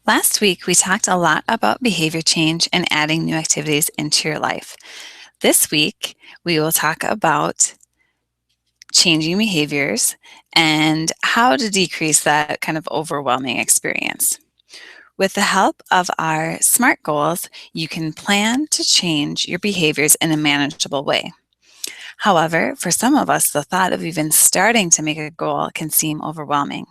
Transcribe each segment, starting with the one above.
Last week, we talked a lot about behavior change and adding new activities into your life. This week, we will talk about changing behaviors and how to decrease that kind of overwhelming experience. With the help of our SMART goals, you can plan to change your behaviors in a manageable way. However, for some of us, the thought of even starting to make a goal can seem overwhelming.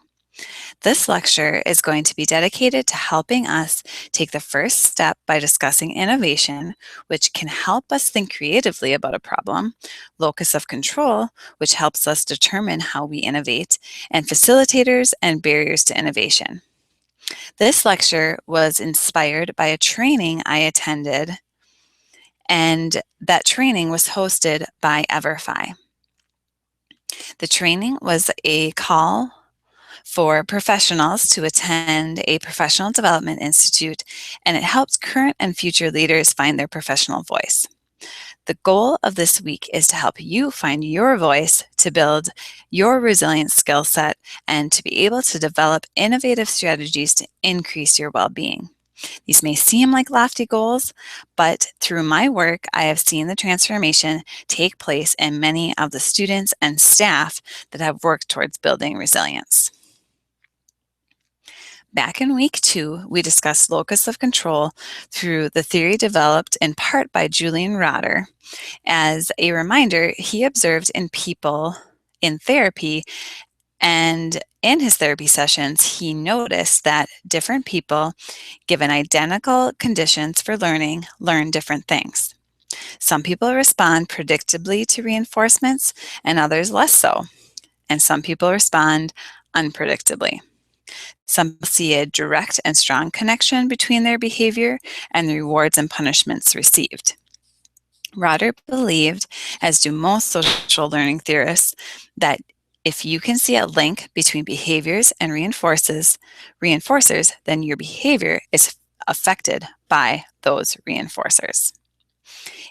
This lecture is going to be dedicated to helping us take the first step by discussing innovation, which can help us think creatively about a problem, locus of control, which helps us determine how we innovate, and facilitators and barriers to innovation. This lecture was inspired by a training I attended, and that training was hosted by Everfi. The training was a call for professionals to attend a professional development institute, and it helps current and future leaders find their professional voice. The goal of this week is to help you find your voice, to build your resilient skill set, and to be able to develop innovative strategies to increase your well-being. These may seem like lofty goals, but through my work, I have seen the transformation take place in many of the students and staff that have worked towards building resilience. Back in week 2, we discussed locus of control through the theory developed in part by Julian Rotter. As a reminder, he observed in people in therapy, and in his therapy sessions, he noticed that different people, given identical conditions for learning, learn different things. Some people respond predictably to reinforcements, and others less so. And some people respond unpredictably. Some see a direct and strong connection between their behavior and the rewards and punishments received. Rotter believed, as do most social learning theorists, that if you can see a link between behaviors and reinforcers, then your behavior is affected by those reinforcers.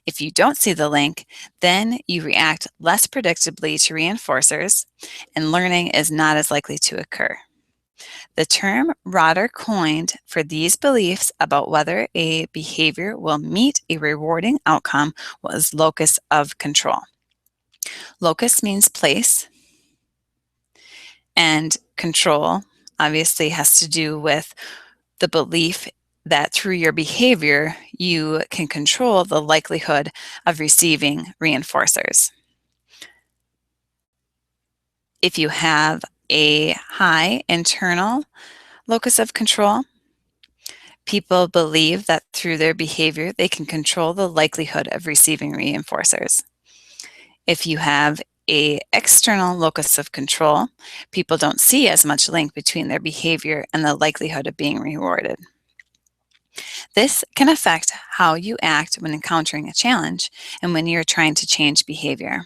If you don't see the link, then you react less predictably to reinforcers, and learning is not as likely to occur. The term Rotter coined for these beliefs about whether a behavior will meet a rewarding outcome was locus of control. Locus means place, and control obviously has to do with the belief that through your behavior, you can control the likelihood of receiving reinforcers. If you have a high internal locus of control, people believe that through their behavior, they can control the likelihood of receiving reinforcers. If you have an external locus of control, people don't see as much link between their behavior and the likelihood of being rewarded. This can affect how you act when encountering a challenge and when you're trying to change behavior.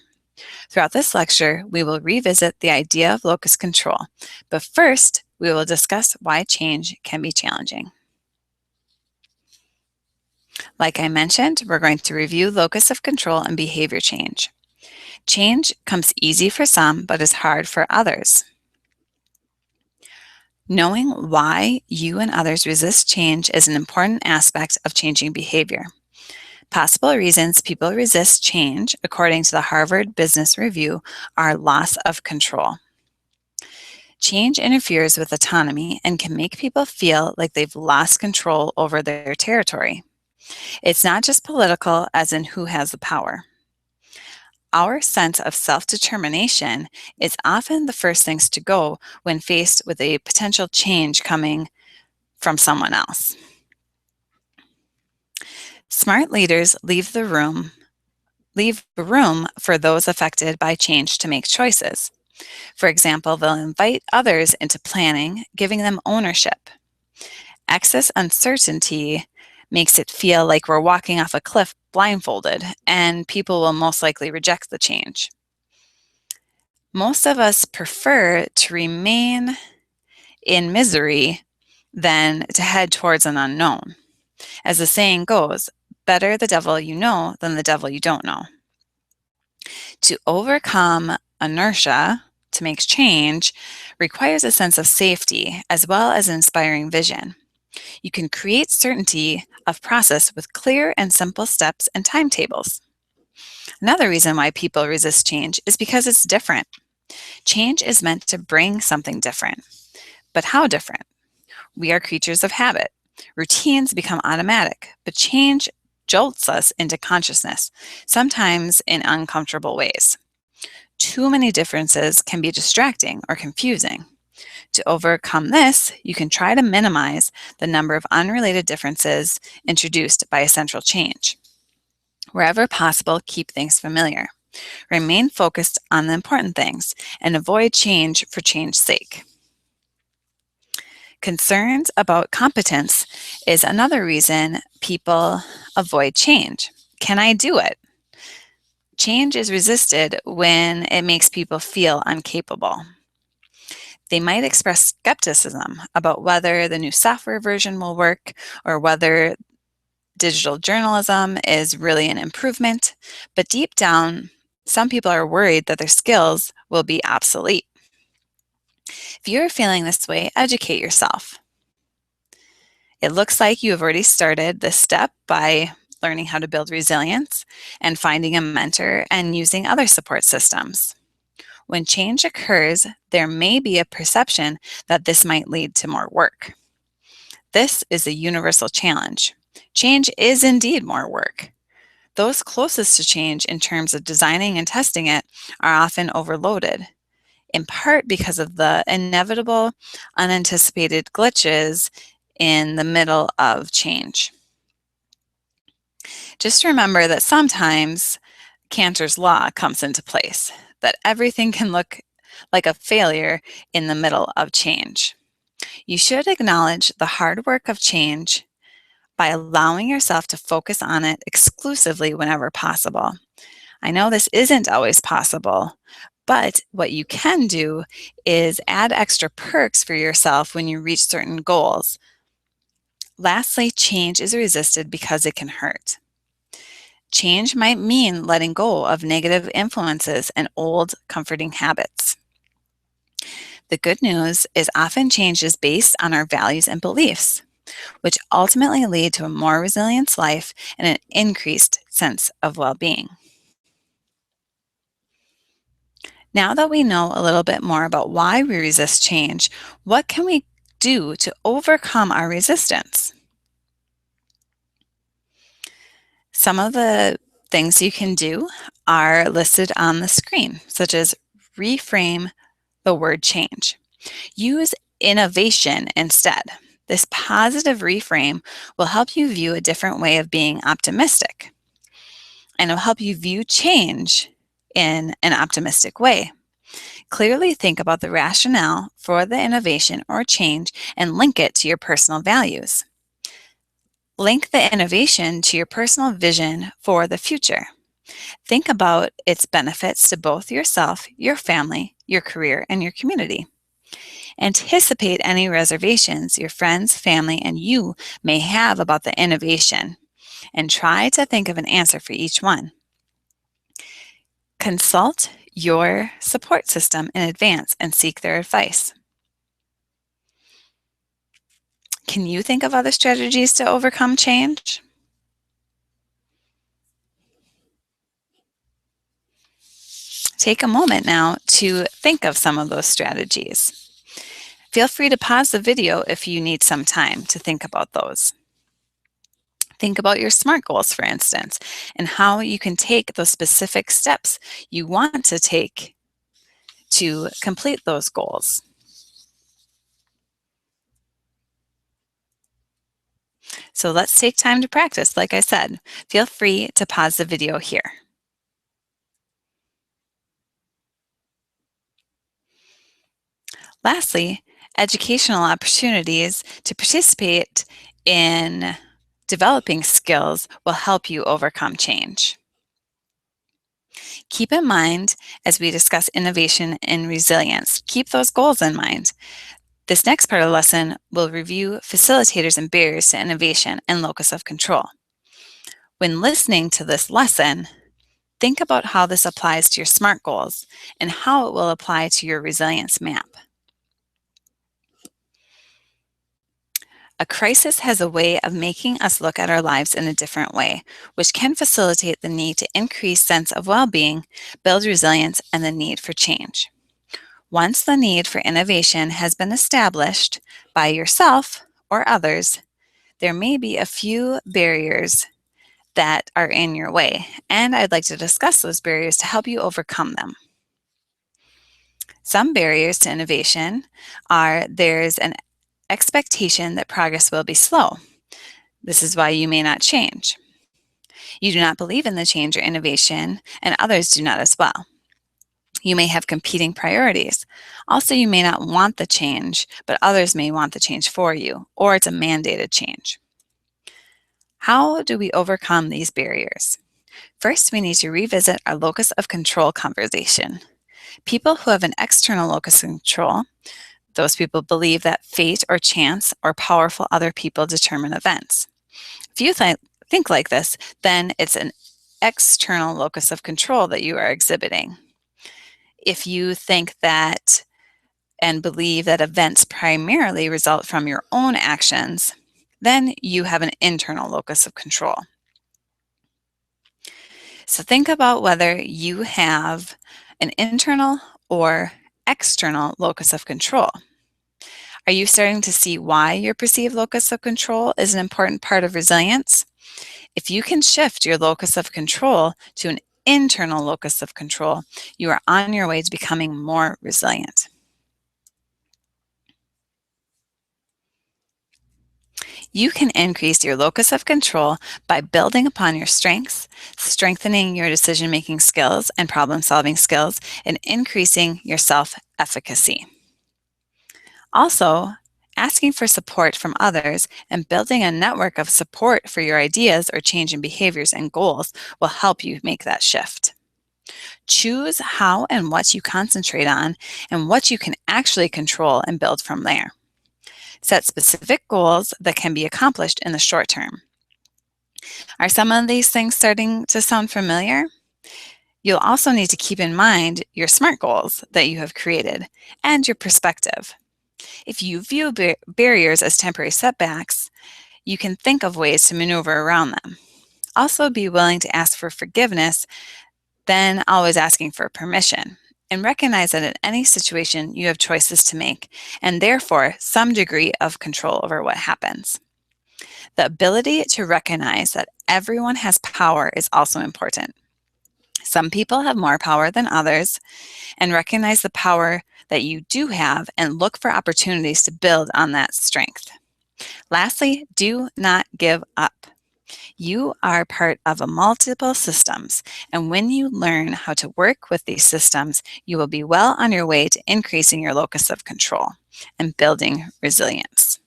Throughout this lecture, we will revisit the idea of locus control, but first, we will discuss why change can be challenging. Like I mentioned, we're going to review locus of control and behavior change. Change comes easy for some, but is hard for others. Knowing why you and others resist change is an important aspect of changing behavior. Possible reasons people resist change, according to the Harvard Business Review, are loss of control. Change interferes with autonomy and can make people feel like they've lost control over their territory. It's not just political, as in who has the power. Our sense of self-determination is often the first things to go when faced with a potential change coming from someone else. Smart leaders leave room for those affected by change to make choices. For example, they'll invite others into planning, giving them ownership. Excess uncertainty makes it feel like we're walking off a cliff blindfolded, and people will most likely reject the change. Most of us prefer to remain in misery than to head towards an unknown. As the saying goes, better the devil you know than the devil you don't know. To overcome inertia, to make change, requires a sense of safety as well as inspiring vision. You can create certainty of process with clear and simple steps and timetables. Another reason why people resist change is because it's different. Change is meant to bring something different. But how different? We are creatures of habit. Routines become automatic, but change jolts us into consciousness, sometimes in uncomfortable ways. Too many differences can be distracting or confusing. To overcome this, you can try to minimize the number of unrelated differences introduced by a central change. Wherever possible, keep things familiar. Remain focused on the important things and avoid change for change's sake. Concerns about competence is another reason people avoid change. Can I do it? Change is resisted when it makes people feel incapable. They might express skepticism about whether the new software version will work or whether digital journalism is really an improvement, but deep down, some people are worried that their skills will be obsolete. If you're feeling this way, educate yourself. It looks like you have already started this step by learning how to build resilience and finding a mentor and using other support systems. When change occurs, there may be a perception that this might lead to more work. This is a universal challenge. Change is indeed more work. Those closest to change in terms of designing and testing it are often overloaded, in part because of the inevitable unanticipated glitches in the middle of change. Just remember that sometimes Cantor's law comes into place, that everything can look like a failure in the middle of change. You should acknowledge the hard work of change by allowing yourself to focus on it exclusively whenever possible. I know this isn't always possible, but what you can do is add extra perks for yourself when you reach certain goals. Lastly, change is resisted because it can hurt. Change might mean letting go of negative influences and old comforting habits. The good news is often change is based on our values and beliefs, which ultimately lead to a more resilient life and an increased sense of well-being. Now that we know a little bit more about why we resist change, what can we do to overcome our resistance? Some of the things you can do are listed on the screen, such as reframe the word change. Use innovation instead. This positive reframe will help you view a different way of being optimistic, and it'll help you view change in an optimistic way. Clearly think about the rationale for the innovation or change and link it to your personal values. Link the innovation to your personal vision for the future. Think about its benefits to both yourself, your family, your career, and your community. Anticipate any reservations your friends, family, and you may have about the innovation, and try to think of an answer for each one. Consult your support system in advance and seek their advice. Can you think of other strategies to overcome change? Take a moment now to think of some of those strategies. Feel free to pause the video if you need some time to think about those. Think about your SMART goals, for instance, and how you can take those specific steps you want to take to complete those goals. So let's take time to practice. Like I said, feel free to pause the video here. Lastly, educational opportunities to participate in developing skills will help you overcome change. Keep in mind, as we discuss innovation and resilience, keep those goals in mind. This next part of the lesson will review facilitators and barriers to innovation and locus of control. When listening to this lesson, think about how this applies to your SMART goals and how it will apply to your resilience map. A crisis has a way of making us look at our lives in a different way, which can facilitate the need to increase sense of well-being, build resilience, and the need for change. Once the need for innovation has been established by yourself or others, there may be a few barriers that are in your way, and I'd like to discuss those barriers to help you overcome them. Some barriers to innovation are there's an expectation that progress will be slow. This is why you may not change. You do not believe in the change or innovation, and others do not as well. You may have competing priorities. Also, you may not want the change, but others may want the change for you, or it's a mandated change. How do we overcome these barriers? First, we need to revisit our locus of control conversation. People who have an external locus of control, those people believe that fate or chance or powerful other people determine events. If you think like this, then it's an external locus of control that you are exhibiting. If you think that and believe that events primarily result from your own actions, then you have an internal locus of control. So think about whether you have an internal or external locus of control. Are you starting to see why your perceived locus of control is an important part of resilience? If you can shift your locus of control to an internal locus of control, you are on your way to becoming more resilient. You can increase your locus of control by building upon your strengths, strengthening your decision-making skills and problem-solving skills, and increasing your self-efficacy. Also, asking for support from others and building a network of support for your ideas or change in behaviors and goals will help you make that shift. Choose how and what you concentrate on and what you can actually control and build from there. Set specific goals that can be accomplished in the short term. Are some of these things starting to sound familiar? You'll also need to keep in mind your SMART goals that you have created and your perspective. If you view barriers as temporary setbacks, you can think of ways to maneuver around them. Also, be willing to ask for forgiveness, then always asking for permission. And recognize that in any situation, you have choices to make, and therefore some degree of control over what happens. The ability to recognize that everyone has power is also important. Some people have more power than others, and recognize the power that you do have and look for opportunities to build on that strength. Lastly, do not give up. You are part of multiple systems, and when you learn how to work with these systems, you will be well on your way to increasing your locus of control and building resilience.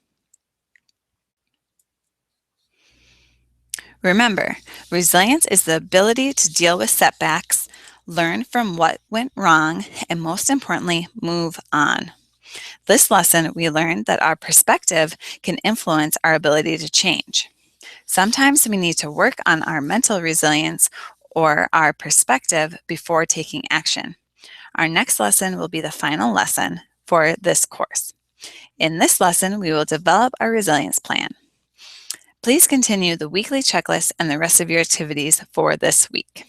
Remember, resilience is the ability to deal with setbacks, learn from what went wrong, and most importantly, move on. This lesson, we learned that our perspective can influence our ability to change. Sometimes we need to work on our mental resilience or our perspective before taking action. Our next lesson will be the final lesson for this course. In this lesson, we will develop our resilience plan. Please continue the weekly checklist and the rest of your activities for this week.